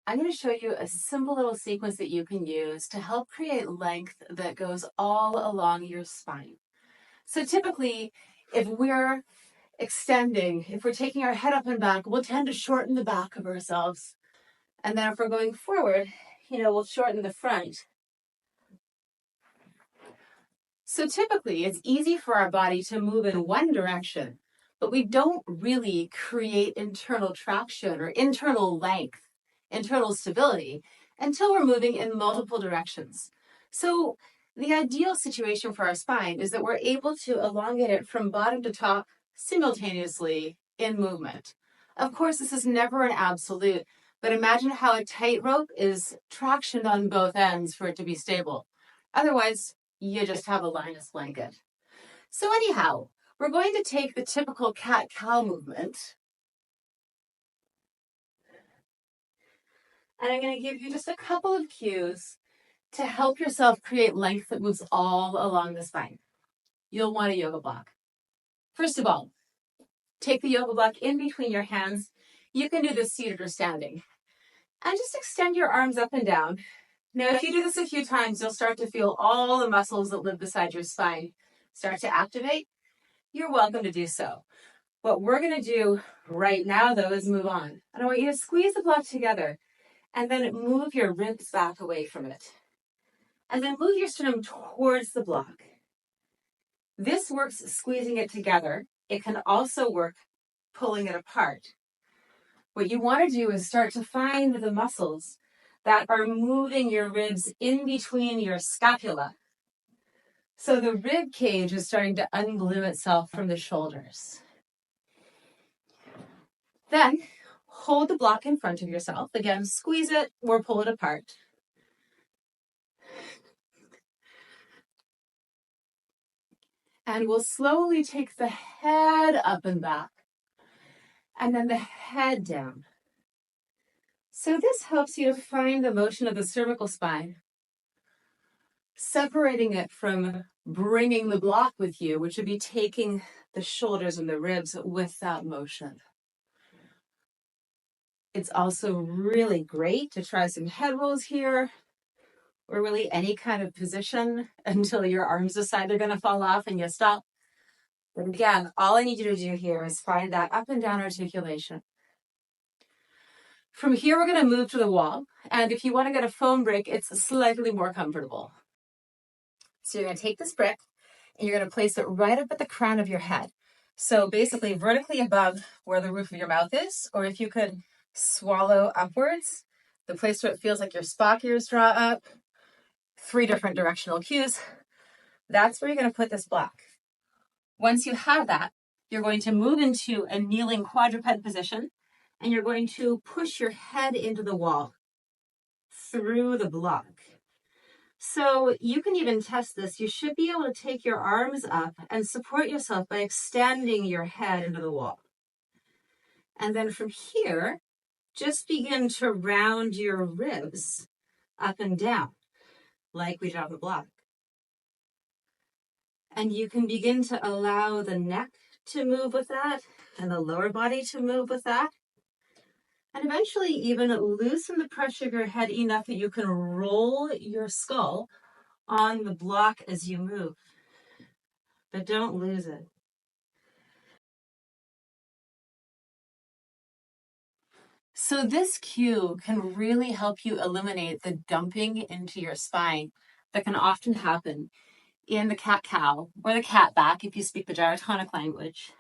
I'm going to show you a simple little sequence that you can use to help create length that goes all along your spine. So typically, if we're extending, if we're taking our head up and back, we'll tend to shorten the back of ourselves. And then if we're going forward, we'll shorten the front. So typically, it's easy for our body to move in one direction, but we don't really create internal traction or internal length, internal stability, until we're moving in multiple directions. So the ideal situation for our spine is that we're able to elongate it from bottom to top simultaneously in movement. Of course, this is never an absolute, but imagine how a tightrope is traction on both ends for it to be stable. Otherwise, you just have a Linus blanket. So anyhow, we're going to take the typical cat-cow movement, and I'm going to give you just a couple of cues to help yourself create length that moves all along the spine. You'll want a yoga block. First of all, take the yoga block in between your hands. You can do this seated or standing. And just extend your arms up and down. Now, if you do this a few times, you'll start to feel all the muscles that live beside your spine start to activate. You're welcome to do so. What we're going to do right now, though, is move on. And I want you to squeeze the block together and then move your ribs back away from it. And then move your sternum towards the block. This works squeezing it together. It can also work pulling it apart. What you want to do is start to find the muscles that are moving your ribs in between your scapula. So the rib cage is starting to unglue itself from the shoulders. Then hold the block in front of yourself. Again, squeeze it or pull it apart. And we'll slowly take the head up and back, and then the head down. So this helps you to find the motion of the cervical spine, separating it from bringing the block with you, which would be taking the shoulders and the ribs with that motion. It's also really great to try some head rolls here, or really any kind of position until your arms decide they're going to fall off and you stop. But again, all I need you to do here is find that up and down articulation. From here, we're going to move to the wall. And if you want to get a foam brick, it's slightly more comfortable. So you're going to take this brick and you're going to place it right up at the crown of your head. So basically vertically above where the roof of your mouth is, or if you could swallow upwards, the place where it feels like your Spock ears draw up, 3 different directional cues. That's where you're going to put this block. Once you have that, you're going to move into a kneeling quadruped position, and you're going to push your head into the wall through the block. So you can even test this. You should be able to take your arms up and support yourself by extending your head into the wall. And then from here, just begin to round your ribs up and down, like we did on the block. And you can begin to allow the neck to move with that and the lower body to move with that. And eventually even loosen the pressure of your head enough that you can roll your skull on the block as you move. But don't lose it. So this cue can really help you eliminate the dumping into your spine that can often happen in the cat-cow or the cat back if you speak the gyrotonic language.